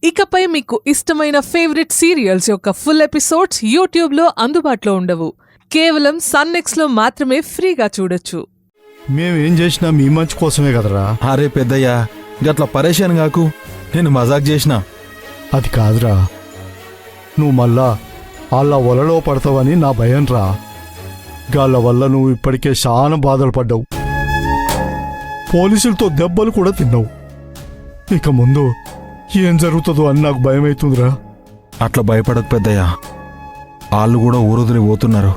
ఇకపై మీకు ఇష్టమైన ఫేవరెట్ సీరియల్స్ యొక్క ఫుల్ ఎపిసోడ్స్ యూట్యూబ్లో అందుబాటులో ఉండవు. కేవలం సన్నెక్స్లో మాత్రమే ఫ్రీగా చూడొచ్చు. మేమేం చేసినా మీ మంచి కోసమే కదరా. అరే పెద్దయ్యా, గట్ల పరేషాన్ కాకు, నేను మజాక్ చేసిన. అది కాదురా, నువ్వు మళ్ళా వాళ్ళ వలలో పడతావని నా భయం రా. గాళ్ళ వల్ల నువ్వు ఇప్పటికే చాలా బాధలు పడ్డావు, పోలీసులతో దెబ్బలు కూడా తిన్నావు. ఇక ముందు ఏం జరుగుతుందో అని నాకు భయమవుతుందిరా. అట్లా భయపడకు పెద్దయ్యా, వాళ్ళు కూడా ఊరొదిలి పోతున్నారు.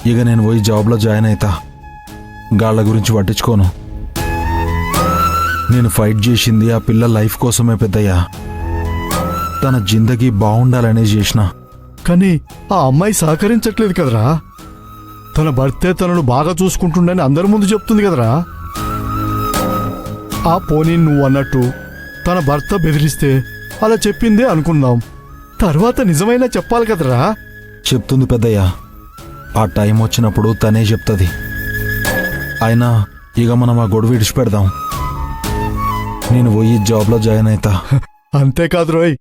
ఇక నేను పోయి జాబ్లో జాయిన్ అవుతా. గాళ్ళ గురించి పట్టించుకోను. నేను ఫైట్ చేసింది ఆ పిల్ల లైఫ్ కోసమే పెద్దయ్యా. తన జిందగీ బాగుండాలనే చేసిన. కానీ ఆ అమ్మాయి సహకరించట్లేదు కదరా. తన భర్తే తనను బాగా చూసుకుంటుండని అందరి ముందు చెప్తుంది కదరా. ఆ పోనీ నువ్వు అన్నట్టు తన భర్త బెదిరిస్తే అలా చెప్పిందే అనుకుందాం, తర్వాత నిజమైనా చెప్పాలి కదరా. చెప్తుంది పెద్దయ్యా, ఆ టైం వచ్చినప్పుడు తనే చెప్తుంది. అయినా ఇక మనం ఆ గొడవ విడిచిపెడదాం. నేను పోయి జాబ్లో జాయిన్ అవుతా. అంతేకాదు రోయ్,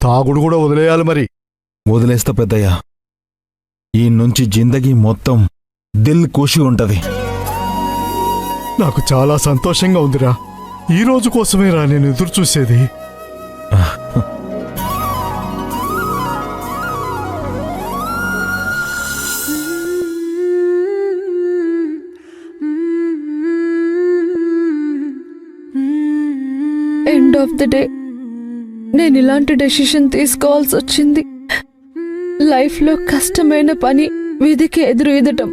తాగుడు కూడా వదిలేయాలి. మరి వదిలేస్తా పెద్దయ్యా. ఈ నుంచి జిందగీ మొత్తం దిల్ ఖుషి ఉంటది. నాకు చాలా సంతోషంగా ఉందిరా. ఈ రోజు కోసమేరా నేను ఎదురు చూసేది. ఎండ్ ఆఫ్ ద డే నేను ఇలాంటి డెసిషన్ తీసుకోవాల్సి వచ్చింది. లైఫ్లో కష్టమైన పని విధికి ఎదురు ఈదటం.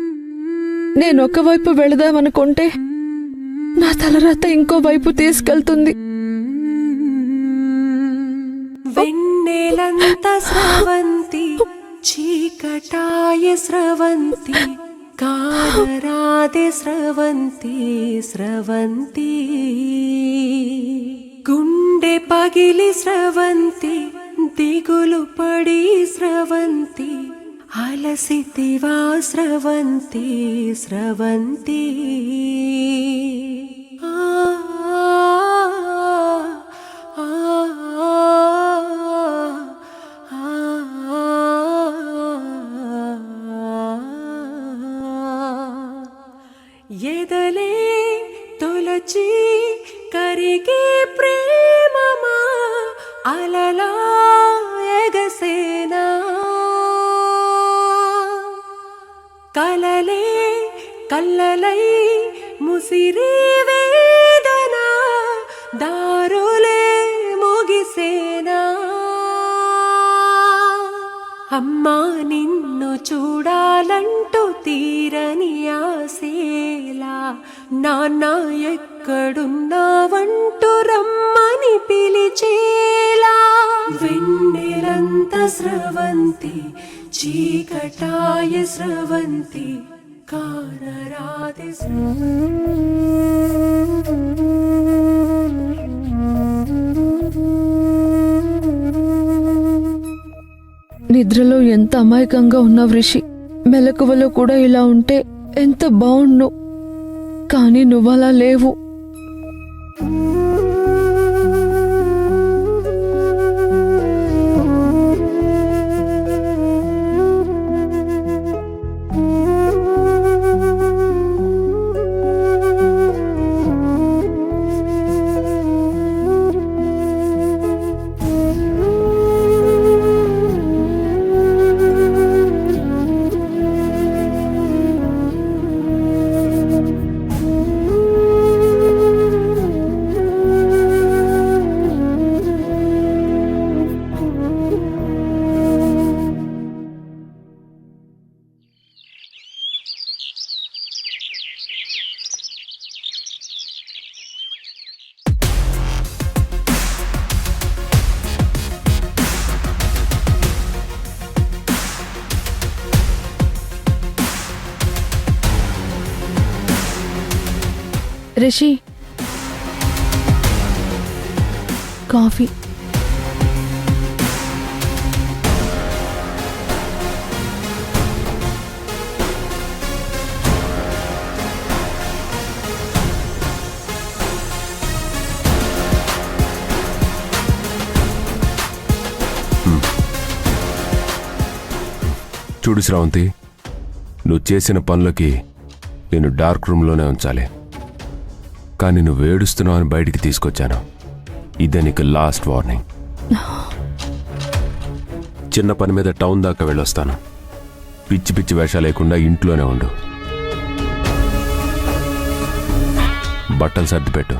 నేను ఒకవైపు వెళదామనుకుంటే నా తలరాత ఇంకో వైపు తీసుకెళ్తుంది. వెన్నెలంత స్రవంతి, చీకటాయ స్రవంతి, కానరాదే స్రవంతి స్రవంతి. గుండె పగిలి స్రవంతి, దిగులు పడి స్రవంతి, అలసితివా స్రవంతి స్రవంతి. ఎదలే తొలచి కరిగే ప్రేమమా, అలలా ఎగసేనా. కలలే కల్లలై ముసిరి వేదన, దారులే ముగిసేనా. అమ్మా నిన్ను చూడాలంటూ తీరని ఆసేలా, నాన్న ఎక్కడున్నావంటూ రమ్మని పిలిచేలా. వెన్నెలంత స్రవంతి, చీకటాయ స్రవంతి, కానరాదే నిద్రలో ఎంత అమాయకంగా ఉన్నావు రిషి. మెలకువలో కూడా ఇలా ఉంటే ఎంత బావుండు. కానీ నువ్వలా లేవు. రిషి, కాఫీ. చూడు శ్రావంతి, నువ్వు చేసిన పనులకి నేను డార్క్ రూమ్లోనే ఉంచాలి, కానీ నువ్వు ఏడుస్తున్నావు అని బయటికి తీసుకొచ్చాను. ఇదే నీకు లాస్ట్ వార్నింగ్. చిన్న పని మీద టౌన్ దాకా వెళ్ళొస్తాను. పిచ్చి పిచ్చి వేషాలు లేకుండా ఇంట్లోనే ఉండు. బట్టలు సర్ది పెట్టు.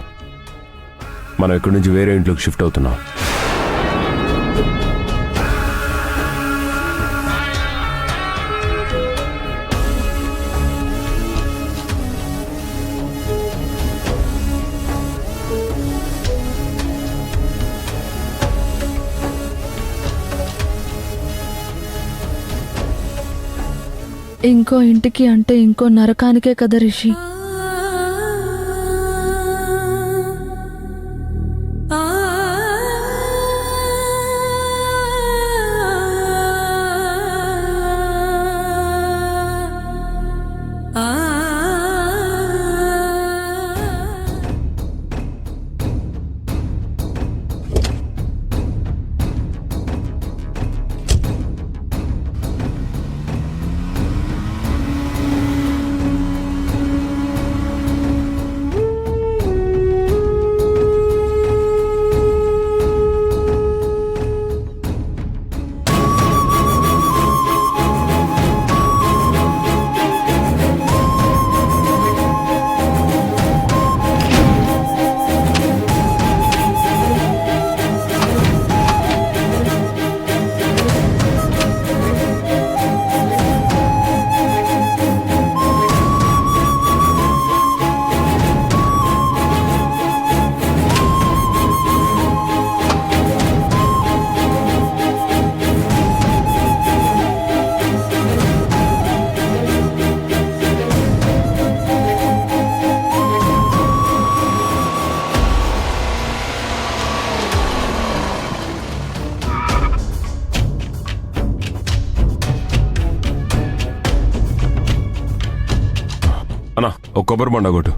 మనం ఇక్కడి నుంచి వేరే ఇంట్లోకి షిఫ్ట్ అవుతున్నాం. ఇంకో ఇంటికి అంటే ఇంకో నరకానికే కదా రిషి. అన్నా, ఒక కొబ్బరి బొండ కొట్టు.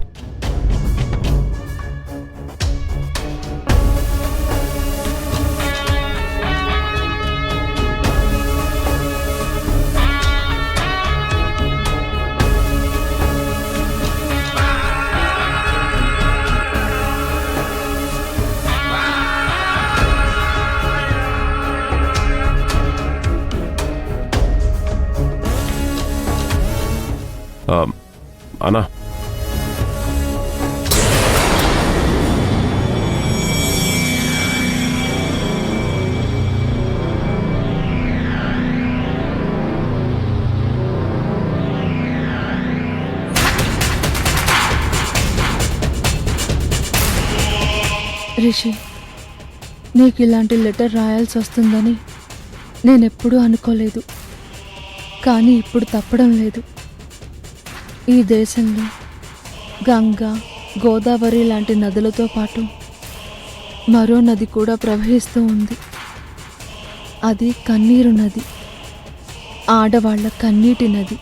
అన్నా, రిషి, నీకు ఇలాంటి లెటర్ రాయాల్సి వస్తుందని నేనెప్పుడూ అనుకోలేదు. కానీ ఇప్పుడు తప్పడం లేదు. ఈ దేశంలో గంగా, గోదావరి లాంటి నదులతో పాటు మరో నది కూడా ప్రవహిస్తూ ఉంది. అది కన్నీరు నది, ఆడవాళ్ల కన్నీటి నది.